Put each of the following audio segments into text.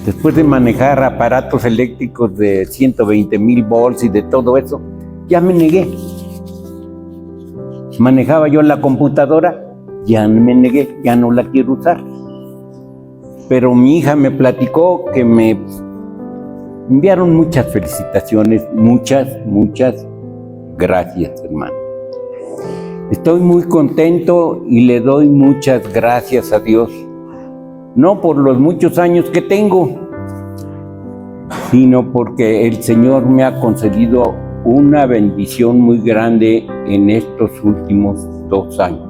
Después de manejar aparatos eléctricos de 120,000 volts y de todo eso, ya me negué. Manejaba yo la computadora, ya me negué, ya no la quiero usar. Pero mi hija me platicó que me enviaron muchas felicitaciones, muchas gracias, hermano. Estoy muy contento y le doy muchas gracias a Dios. No por los muchos años que tengo, sino porque el Señor me ha concedido una bendición muy grande en estos últimos 2 años.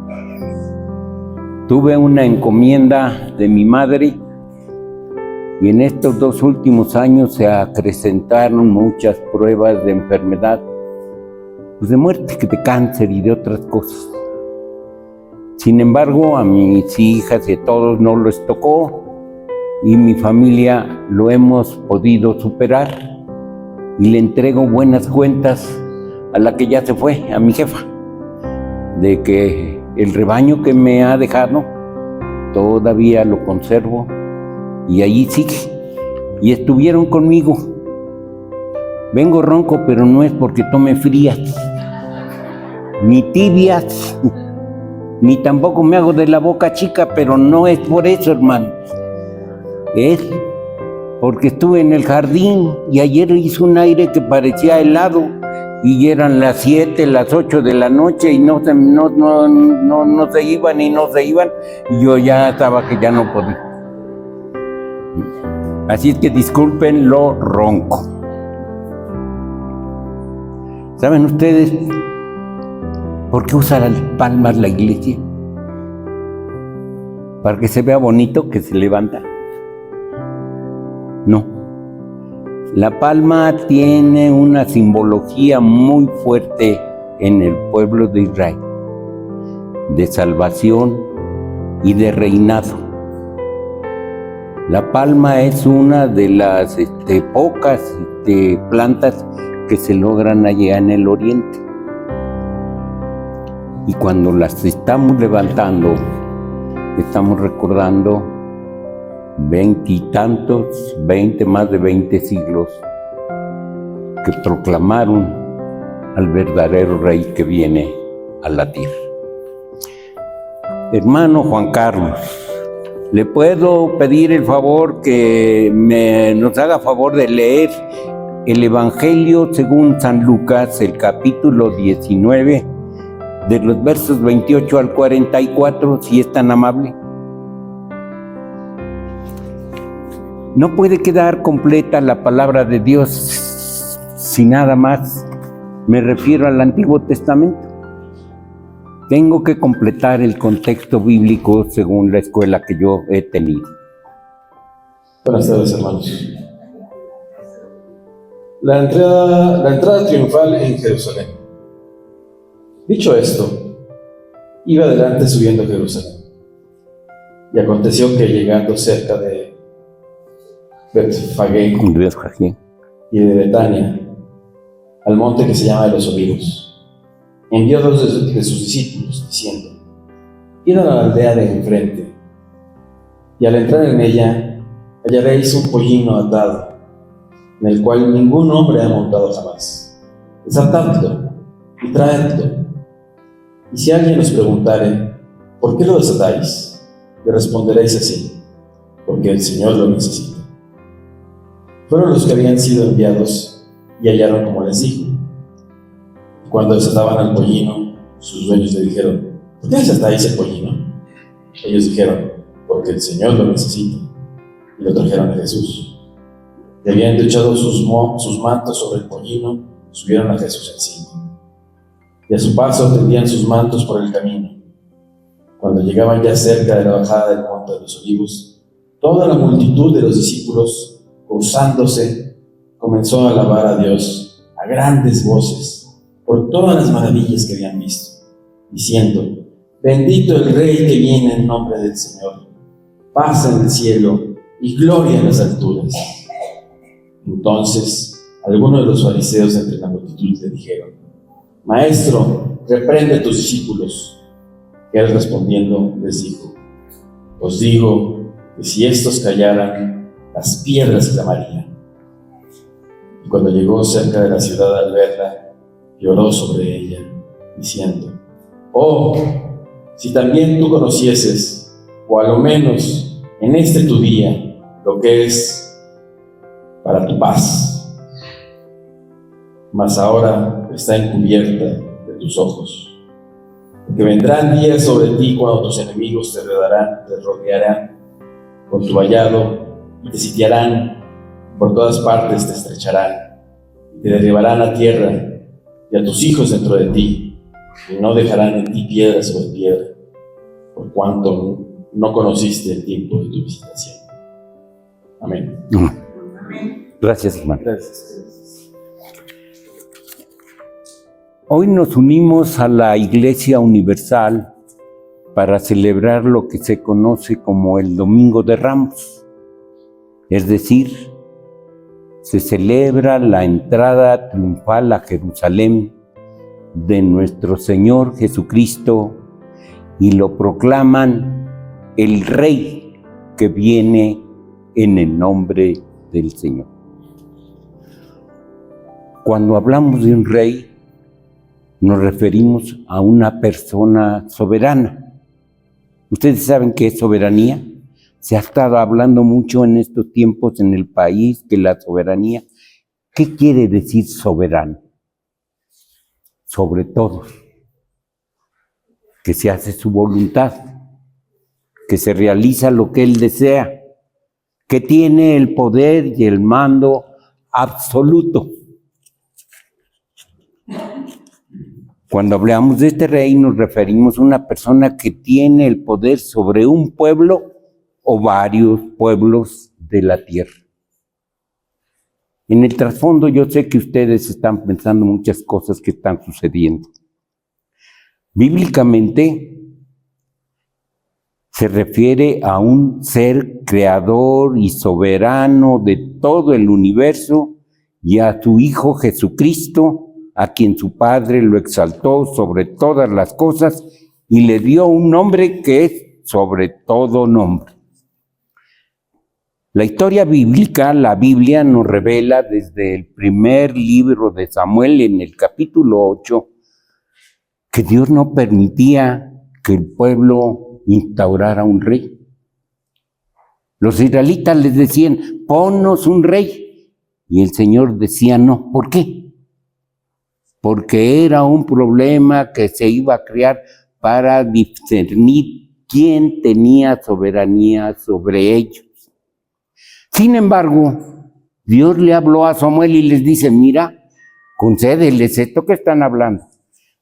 Tuve una encomienda de mi madre y en estos 2 últimos años se acrecentaron muchas pruebas de enfermedad, pues de muerte, de cáncer y de otras cosas. Sin embargo, a mis hijas y a todos no les tocó y mi familia lo hemos podido superar y le entrego buenas cuentas a la que ya se fue, a mi jefa, de que el rebaño que me ha dejado todavía lo conservo y allí sigue. Y estuvieron conmigo. Vengo ronco, pero no es porque tome frías, ni tibias, ni tampoco me hago de la boca chica, pero no es por eso, hermano. Es porque estuve en el jardín y ayer hizo un aire que parecía helado y eran las 7, las 8 de la noche y no se iban y y yo ya estaba que ya no podía. Así es que disculpen lo ronco. ¿Saben ustedes por qué usa las palmas la iglesia? ¿Para que se vea bonito que se levanta? No. La palma tiene una simbología muy fuerte en el pueblo de Israel, de salvación y de reinado. La palma es una de las pocas plantas que se logran allá en el oriente. Y cuando las estamos levantando, estamos recordando 20 y tantos, más de 20 siglos que proclamaron al verdadero rey que viene a la tierra. Hermano Juan Carlos, ¿le puedo pedir el favor que nos haga favor de leer el Evangelio según San Lucas, el capítulo 19, de los versos 28 al 44, si es tan amable? No puede quedar completa la palabra de Dios si nada más me refiero al Antiguo Testamento. Tengo que completar el contexto bíblico según la escuela que yo he tenido. Buenas tardes, hermanos. La entrada triunfal en Jerusalén. Dicho esto, iba adelante subiendo a Jerusalén. Y aconteció que llegando cerca de Betfagé y de Betania, al monte que se llama de los Olivos, envió 2 de sus discípulos, diciendo: id a la aldea de enfrente, y al entrar en ella hallaréis un pollino atado, en el cual ningún hombre ha montado jamás. Desatadlo y traedlo. Y si alguien os preguntare: ¿por qué lo desatáis?, le responderéis así: porque el Señor lo necesita. Fueron los que habían sido enviados y hallaron como les dijo. Y cuando desataban al pollino, sus dueños le dijeron: ¿por qué desatáis el pollino? Ellos dijeron: porque el Señor lo necesita. Y lo trajeron a Jesús. Y habiendo echado sus mantos sobre el pollino, subieron a Jesús encima. Y a su paso tendían sus mantos por el camino. Cuando llegaban ya cerca de la bajada del monte de los Olivos, toda la multitud de los discípulos, gozándose, comenzó a alabar a Dios a grandes voces por todas las maravillas que habían visto, diciendo: bendito el Rey que viene en nombre del Señor, paz en el cielo y gloria en las alturas. Entonces algunos de los fariseos entre la multitud le dijeron: Maestro, reprende a tus discípulos. Él respondiendo les dijo: os digo que si estos callaran, las piedras clamarían. Y cuando llegó cerca de la ciudad al verla, lloró sobre ella, diciendo: «Oh, si también tú conocieses, o a lo menos en este tu día, lo que es para tu paz. Mas ahora está encubierta de tus ojos. Porque vendrán días sobre ti cuando tus enemigos te rodearán con tu vallado y te sitiarán, por todas partes te estrecharán, y te derribarán a tierra y a tus hijos dentro de ti, y no dejarán en ti piedra sobre piedra, por cuanto no conociste el tiempo de tu visitación». Amén. Gracias, hermano. Gracias. Hoy nos unimos a la Iglesia Universal para celebrar lo que se conoce como el Domingo de Ramos. Es decir, se celebra la entrada triunfal a Jerusalén de nuestro Señor Jesucristo y lo proclaman el Rey que viene en el nombre del Señor. Cuando hablamos de un rey, nos referimos a una persona soberana. ¿Ustedes saben qué es soberanía? Se ha estado hablando mucho en estos tiempos en el país que la soberanía. ¿Qué quiere decir soberano? Sobre todo, que se hace su voluntad, que se realiza lo que él desea, que tiene el poder y el mando absoluto. Cuando hablamos de este rey nos referimos a una persona que tiene el poder sobre un pueblo o varios pueblos de la tierra. En el trasfondo yo sé que ustedes están pensando muchas cosas que están sucediendo. Bíblicamente se refiere a un ser creador y soberano de todo el universo y a su Hijo Jesucristo, a quien su Padre lo exaltó sobre todas las cosas y le dio un nombre que es sobre todo nombre. La historia bíblica, la Biblia, nos revela desde el primer libro de Samuel, en el capítulo 8, que Dios no permitía que el pueblo instaurara un rey. Los israelitas les decían: «Ponnos un rey». Y el Señor decía: «No». ¿Por qué? Porque era un problema que se iba a crear para discernir quién tenía soberanía sobre ellos. Sin embargo, Dios le habló a Samuel y les dice: «Mira, concédeles esto que están hablando,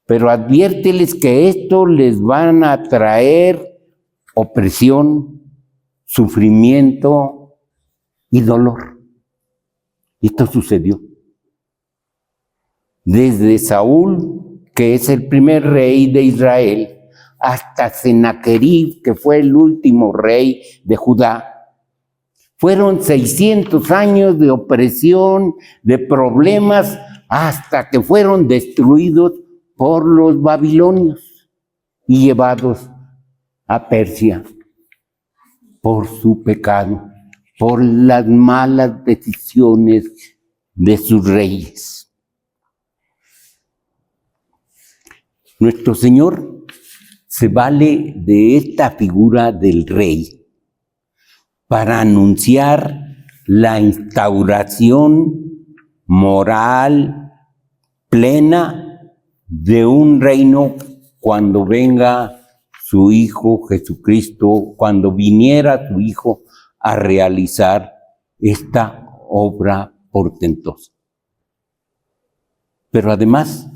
pero adviérteles que esto les van a traer opresión, sufrimiento y dolor». Y esto sucedió. Desde Saúl, que es el primer rey de Israel, hasta Sennacherib, que fue el último rey de Judá, fueron 600 años de opresión, de problemas, hasta que fueron destruidos por los babilonios y llevados a Persia por su pecado, por las malas decisiones de sus reyes. Nuestro Señor se vale de esta figura del rey para anunciar la instauración moral plena de un reino cuando venga su Hijo Jesucristo, cuando viniera su Hijo a realizar esta obra portentosa. Pero además,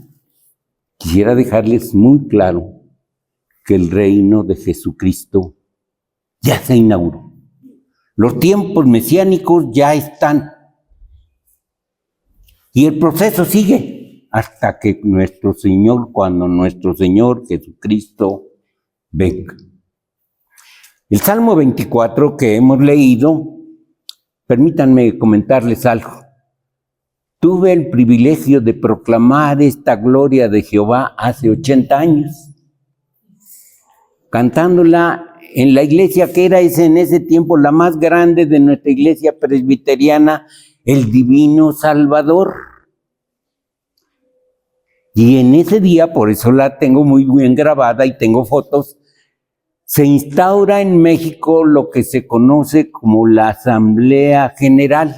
quisiera dejarles muy claro que el reino de Jesucristo ya se inauguró. Los tiempos mesiánicos ya están. Y el proceso sigue hasta que cuando nuestro Señor Jesucristo venga. El Salmo 24 que hemos leído, permítanme comentarles algo. Tuve el privilegio de proclamar esta gloria de Jehová hace 80 años, cantándola en la iglesia que era en ese tiempo la más grande de nuestra iglesia presbiteriana, el Divino Salvador. Y en ese día, por eso la tengo muy bien grabada y tengo fotos, se instaura en México lo que se conoce como la Asamblea General,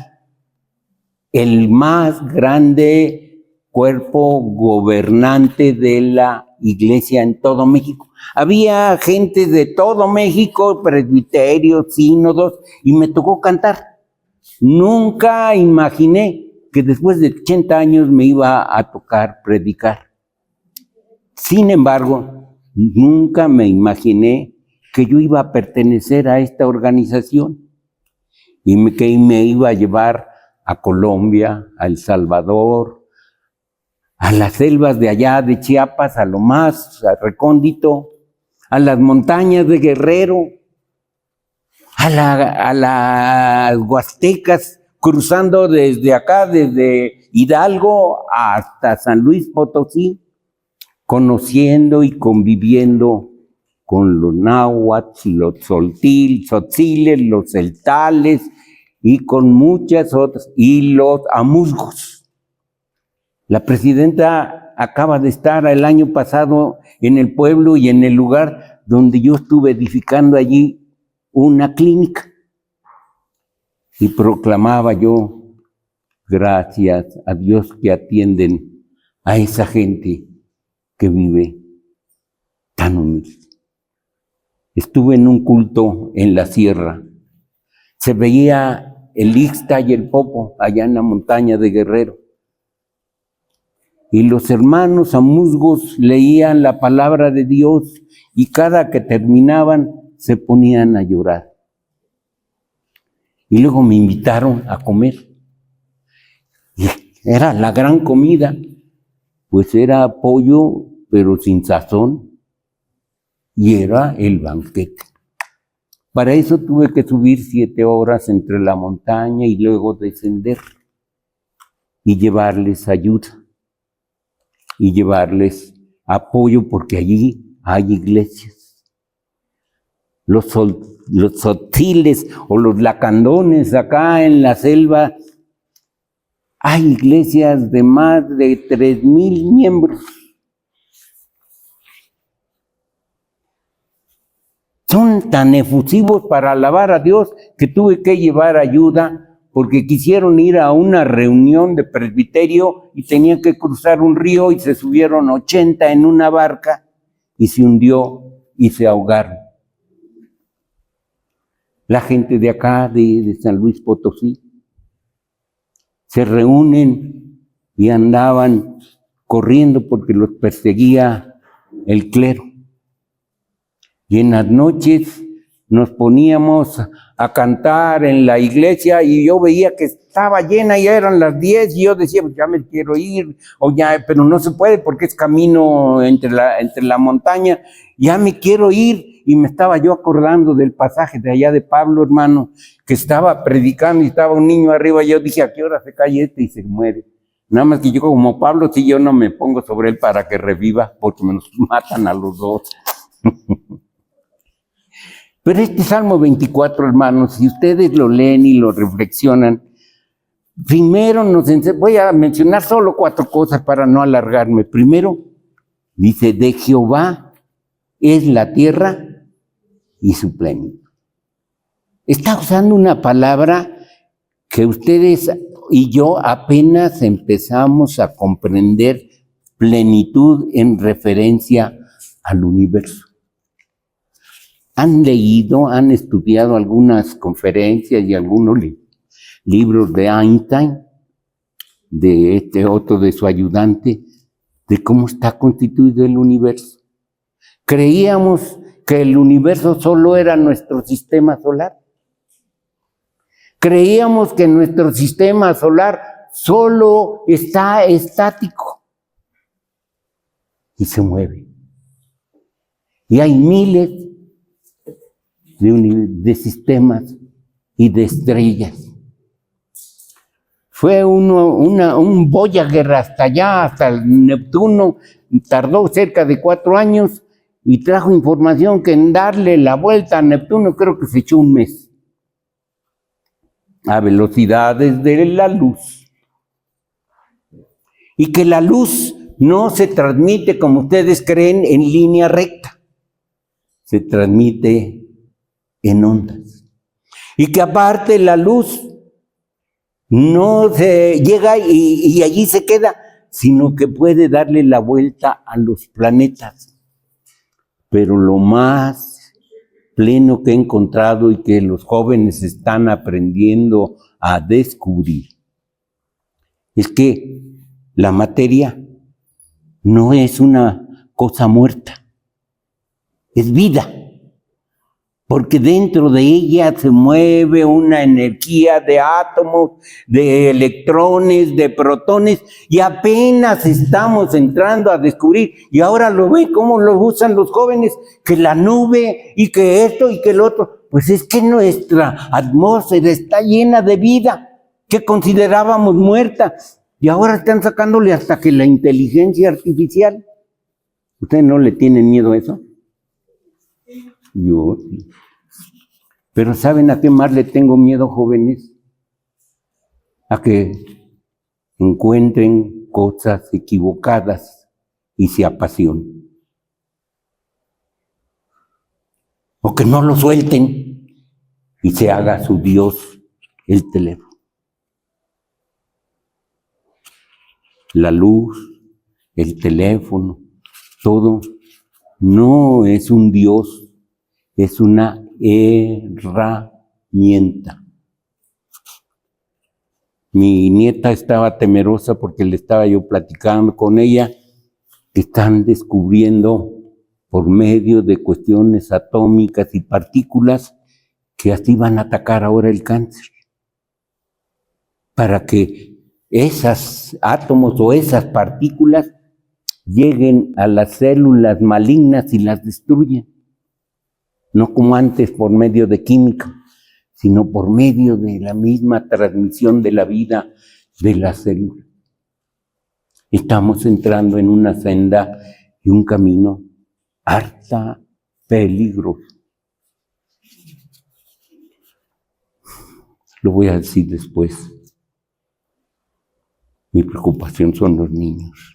el más grande cuerpo gobernante de la iglesia en todo México. Había gente de todo México, presbiterios, sínodos, y me tocó cantar. Nunca imaginé que después de 80 años me iba a tocar predicar. Sin embargo, nunca me imaginé que yo iba a pertenecer a esta organización y que me iba a llevar a Colombia, a El Salvador, a las selvas de allá de Chiapas, a lo más recóndito, a las montañas de Guerrero, a las Huastecas, cruzando desde acá, desde Hidalgo hasta San Luis Potosí, conociendo y conviviendo con los náhuatl, los tzotziles, los celtales y con muchas otras, y los amuzgos. La presidenta acaba de estar el año pasado en el pueblo y en el lugar donde yo estuve edificando allí una clínica. Y proclamaba yo, gracias a Dios que atienden a esa gente que vive tan humilde. Estuve en un culto en la sierra. Se veía el Ixta y el Popo allá en la montaña de Guerrero. Y los hermanos amuzgos leían la palabra de Dios y cada que terminaban se ponían a llorar. Y luego me invitaron a comer. Y era la gran comida, pues era pollo, pero sin sazón, y era el banquete. Para eso tuve que subir 7 horas entre la montaña y luego descender y llevarles ayuda y llevarles apoyo, porque allí hay iglesias. Los tzotziles o los lacandones acá en la selva, hay iglesias de más de 3,000 miembros. Son tan efusivos para alabar a Dios que tuve que llevar ayuda porque quisieron ir a una reunión de presbiterio y tenían que cruzar un río y se subieron 80 en una barca y se hundió y se ahogaron. La gente de acá, de San Luis Potosí, se reúnen y andaban corriendo porque los perseguía el clero. Y en las noches nos poníamos a cantar en la iglesia y yo veía que estaba llena, ya eran las 10 y yo decía, pues ya me quiero ir, pero no se puede porque es camino entre la montaña, ya me quiero ir. Y me estaba yo acordando del pasaje de allá de Pablo, hermano, que estaba predicando y estaba un niño arriba. Yo dije, ¿a qué hora se cae este y se muere? Nada más que yo como Pablo, si yo no me pongo sobre él para que reviva, porque me nos matan a los dos. Pero este Salmo 24, hermanos, si ustedes lo leen y lo reflexionan, primero voy a mencionar solo 4 cosas para no alargarme. Primero, dice, de Jehová es la tierra y su plenitud. Está usando una palabra que ustedes y yo apenas empezamos a comprender, plenitud en referencia al universo. Han leído, han estudiado algunas conferencias y algunos libros de Einstein, de este otro de su ayudante, de cómo está constituido el universo. Creíamos que el universo solo era nuestro sistema solar. Creíamos que nuestro sistema solar solo está estático y se mueve. Y hay miles de sistemas y de estrellas. Fue un Voyager hasta allá, hasta el Neptuno, tardó cerca de 4 años y trajo información que en darle la vuelta a Neptuno creo que se echó un mes, a velocidades de la luz. Y que la luz no se transmite como ustedes creen en línea recta, se transmite en ondas. Y que aparte la luz no se llega y allí se queda, sino que puede darle la vuelta a los planetas. Pero lo más pleno que he encontrado y que los jóvenes están aprendiendo a descubrir es que la materia no es una cosa muerta, es vida. Porque dentro de ella se mueve una energía de átomos, de electrones, de protones, y apenas estamos entrando a descubrir, y ahora lo ven cómo lo usan los jóvenes, que la nube, y que esto, y que el otro. Pues es que nuestra atmósfera está llena de vida, que considerábamos muerta, y ahora están sacándole hasta que la inteligencia artificial. ¿Ustedes no le tienen miedo a eso? Yo sí. Pero ¿saben a qué más le tengo miedo, jóvenes? A que encuentren cosas equivocadas y se apasionen. O que no lo suelten y se haga su Dios el teléfono. La luz, el teléfono, todo no es un Dios. Es una herramienta. Mi nieta estaba temerosa porque le estaba yo platicando con ella que están descubriendo por medio de cuestiones atómicas y partículas que así van a atacar ahora el cáncer. Para que esos átomos o esas partículas lleguen a las células malignas y las destruyen. No como antes por medio de química, sino por medio de la misma transmisión de la vida de las células. Estamos entrando en una senda y un camino harta peligro. Lo voy a decir después. Mi preocupación son los niños.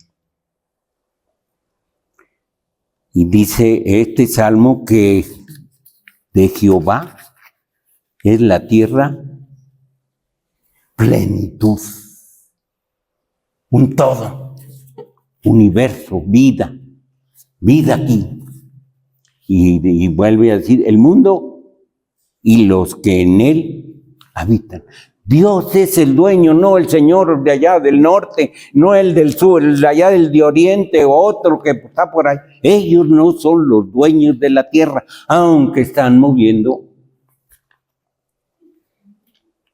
Y dice este salmo que de Jehová es la tierra plenitud, un todo, universo, vida aquí. Y vuelve a decir, el mundo y los que en él habitan. Dios es el dueño, no el señor de allá del norte, no el del sur, el de allá del de oriente o otro que está por ahí. Ellos no son los dueños de la tierra, aunque están moviendo.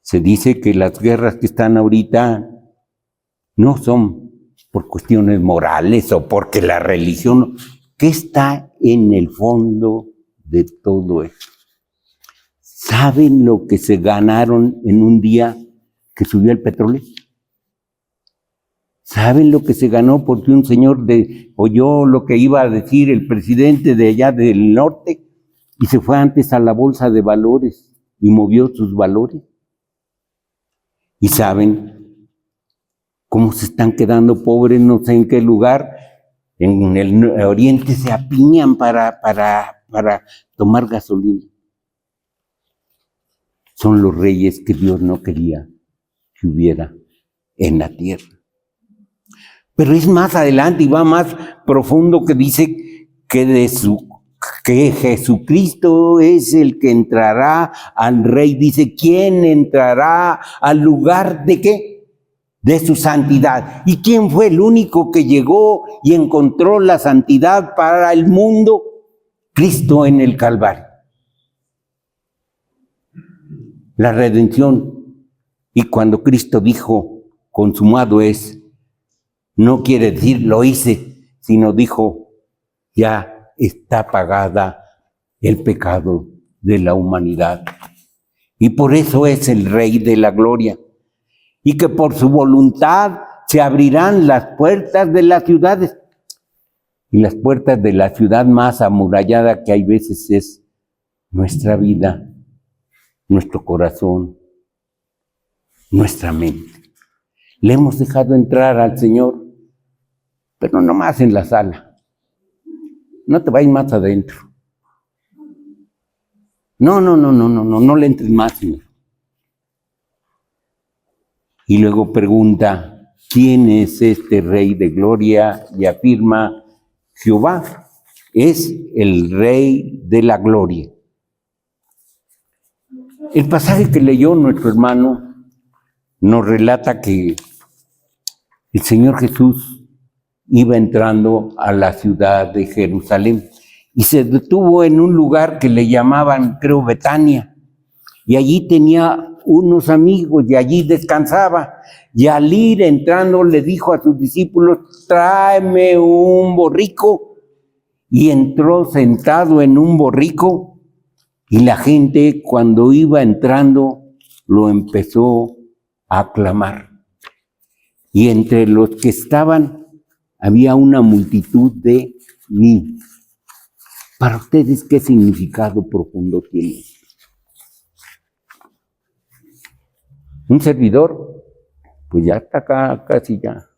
Se dice que las guerras que están ahorita no son por cuestiones morales o porque la religión, ¿qué está en el fondo de todo esto? ¿Saben lo que se ganaron en un día que subió el petróleo? ¿Saben lo que se ganó porque un señor oyó lo que iba a decir el presidente de allá del norte y se fue antes a la bolsa de valores y movió sus valores? ¿Y saben cómo se están quedando pobres? No sé en qué lugar. En el oriente se apiñan para tomar gasolina. Son los reyes que Dios no quería que hubiera en la tierra. Pero es más adelante y va más profundo, que dice que Jesucristo es el que entrará al rey. Dice, ¿quién entrará al lugar de qué? De su santidad. ¿Y quién fue el único que llegó y encontró la santidad para el mundo? Cristo en el Calvario. La redención. Y cuando Cristo dijo, consumado es, no quiere decir lo hice, sino dijo, ya está pagada el pecado de la humanidad. Y por eso es el Rey de la Gloria. Y que por su voluntad se abrirán las puertas de las ciudades. Y las puertas de la ciudad más amurallada que hay veces es nuestra vida, nuestro corazón, nuestra mente. Le hemos dejado entrar al Señor, pero no más en la sala. No te vayas más adentro. No le entres más, Señor. Y luego pregunta, ¿quién es este Rey de Gloria? Y afirma, Jehová es el Rey de la Gloria. El pasaje que leyó nuestro hermano nos relata que el Señor Jesús iba entrando a la ciudad de Jerusalén y se detuvo en un lugar que le llamaban, creo, Betania. Y allí tenía unos amigos y allí descansaba. Y al ir entrando le dijo a sus discípulos, tráeme un borrico. Y entró sentado en un borrico y la gente cuando iba entrando lo empezó a aclamar. Y entre los que estaban había una multitud de niños. Para ustedes, ¿qué significado profundo tiene? Un servidor, pues ya está acá, casi ya.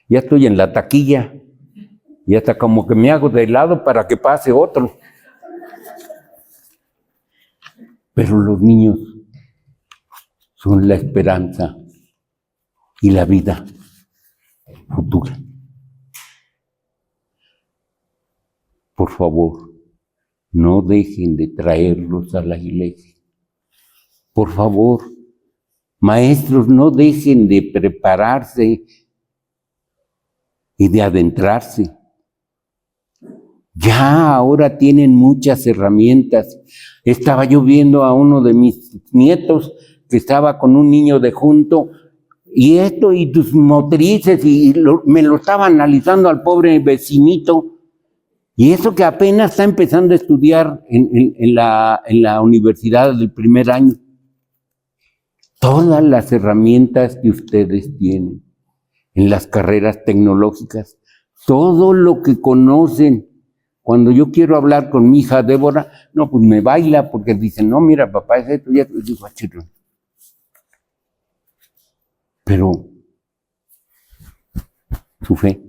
Ya estoy en la taquilla. Y hasta como que me hago de lado para que pase otro. Pero los niños son la esperanza y la vida futura. Por favor, no dejen de traerlos a la iglesia. Por favor, maestros, no dejen de prepararse y de adentrarse. Ya ahora tienen muchas herramientas. Estaba yo viendo a uno de mis nietos que estaba con un niño de junto y esto y tus motrices y me lo estaba analizando al pobre vecinito. Y eso que apenas está empezando a estudiar en la universidad del primer año. Todas las herramientas que ustedes tienen en las carreras tecnológicas, todo lo que conocen. Cuando yo quiero hablar con mi hija Débora, no, pues me baila porque dice, no, mira, papá, es esto y esto. Y digo, pero su fe.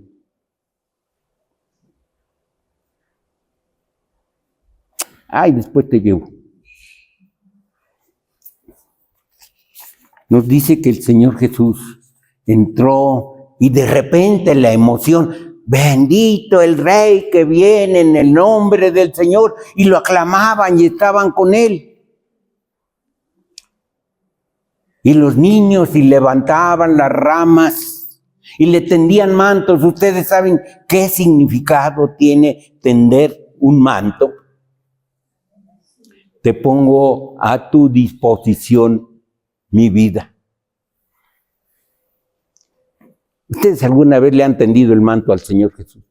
Ay, después te llevo. Nos dice que el Señor Jesús entró y de repente la emoción, bendito el Rey que viene en el nombre del Señor, y lo aclamaban y estaban con él. Y los niños y levantaban las ramas y le tendían mantos. ¿Ustedes saben qué significado tiene tender un manto? Te pongo a tu disposición mi vida. ¿Ustedes alguna vez le han tendido el manto al Señor Jesús?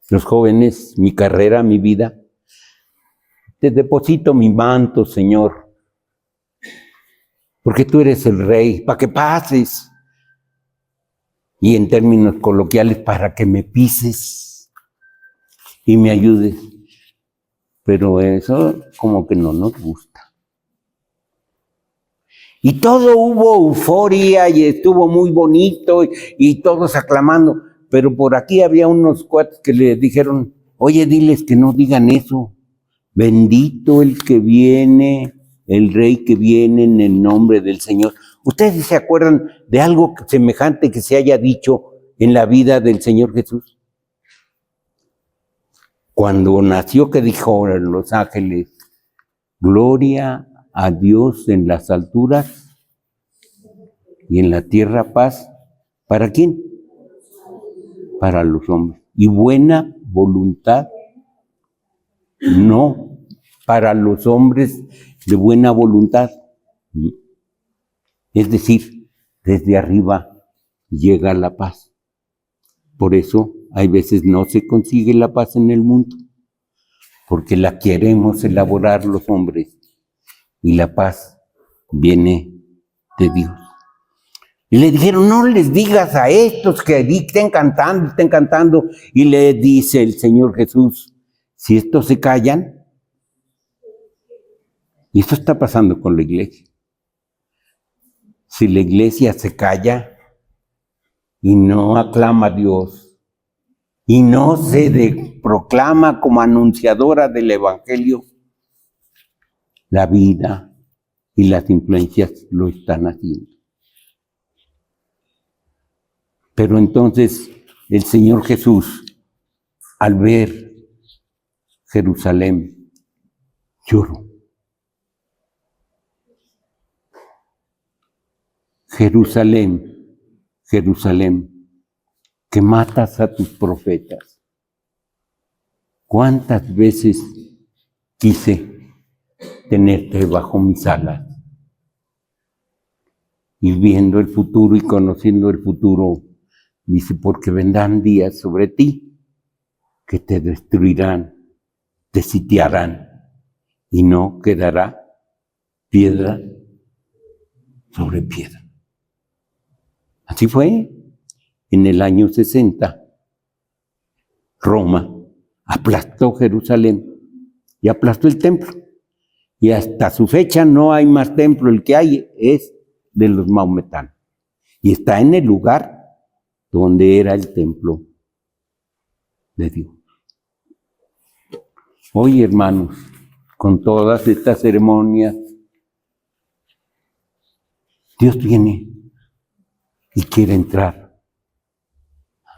Los jóvenes, mi carrera, mi vida. Te deposito mi manto, Señor, porque tú eres el Rey, para que pases. Y en términos coloquiales, para que me pises y me ayudes. Pero eso como que no nos gusta. Y todo hubo euforia y estuvo muy bonito y todos aclamando. Pero por aquí había unos cuates que le dijeron, oye, diles que no digan eso. Bendito el que viene, el Rey que viene en el nombre del Señor. ¿Ustedes se acuerdan de algo semejante que se haya dicho en la vida del Señor Jesús? Cuando nació, que dijo los ángeles, gloria a Dios en las alturas y en la tierra paz. ¿Para quién? Para los hombres. Y buena voluntad. No, para los hombres de buena voluntad. Es decir, desde arriba llega la paz. Por eso hay veces no se consigue la paz en el mundo, porque la queremos elaborar los hombres y la paz viene de Dios. Y le dijeron, no les digas a estos que estén cantando. Y le dice el Señor Jesús, si estos se callan, y esto está pasando con la iglesia. Si la iglesia se calla y no aclama a Dios, y no se proclama como anunciadora del Evangelio, la vida y las influencias lo están haciendo. Pero entonces el Señor Jesús, al ver Jerusalén, lloró. Jerusalén, Jerusalén, que matas a tus profetas. ¿Cuántas veces quise tenerte bajo mis alas? Y viendo el futuro y conociendo el futuro, dice, porque vendrán días sobre ti que te destruirán, te sitiarán, y no quedará piedra sobre piedra. Así fue. En el año 60, Roma aplastó Jerusalén y aplastó el templo. Y hasta su fecha no hay más templo, el que hay es de los maometanos. Y está en el lugar donde era el templo de Dios. Hoy, hermanos, con todas estas ceremonias, Dios viene y quiere entrar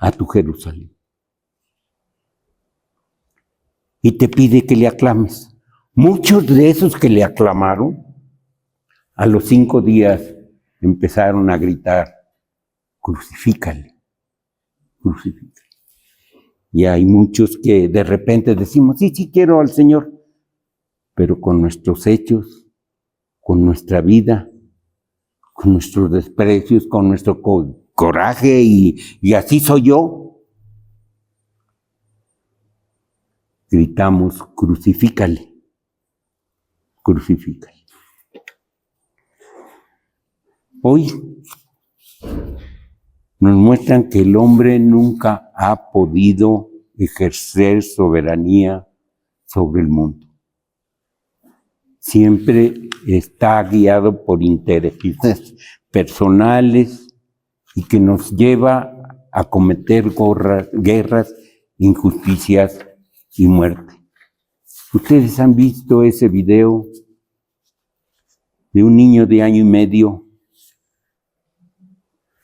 a tu Jerusalén. Y te pide que le aclames. Muchos de esos que le aclamaron, a los 5 días empezaron a gritar, crucifícale, crucifícale. Y hay muchos que de repente decimos, sí quiero al Señor, pero con nuestros hechos, con nuestra vida, con nuestros desprecios, con nuestro coraje y así soy yo, gritamos, crucifícale, crucifícale. Hoy nos muestran que el hombre nunca ha podido ejercer soberanía sobre el mundo. Siempre está guiado por intereses personales y que nos lleva a cometer guerras, injusticias y muerte. Ustedes han visto ese video de un niño de 1 año y medio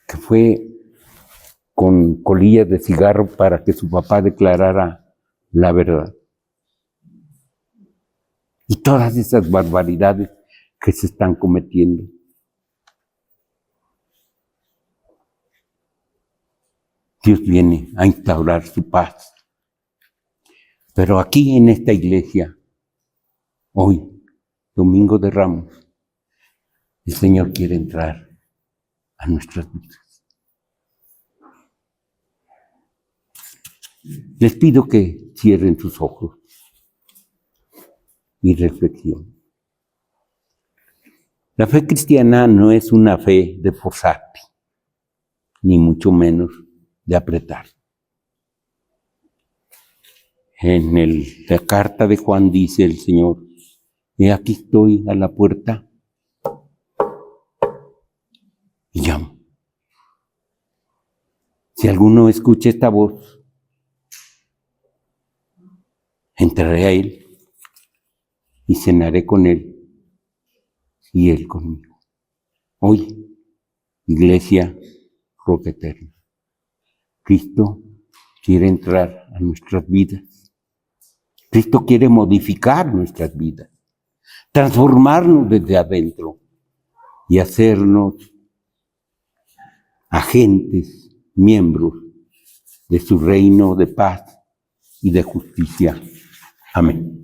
que fue con colillas de cigarro para que su papá declarara la verdad. Y todas esas barbaridades que se están cometiendo. Dios viene a instaurar su paz. Pero aquí en esta iglesia, hoy, Domingo de Ramos, el Señor quiere entrar a nuestras vidas. Les pido que cierren sus ojos y reflexionen. La fe cristiana no es una fe de forzarte, ni mucho menos de apretar. En la carta de Juan dice el Señor, he aquí estoy a la puerta y llamo. Si alguno escucha esta voz, entraré a Él y cenaré con Él y Él conmigo. Hoy, Iglesia Roca Eterna, Cristo quiere entrar a nuestras vidas. Cristo quiere modificar nuestras vidas, transformarnos desde adentro y hacernos agentes, miembros de su reino de paz y de justicia. Amén.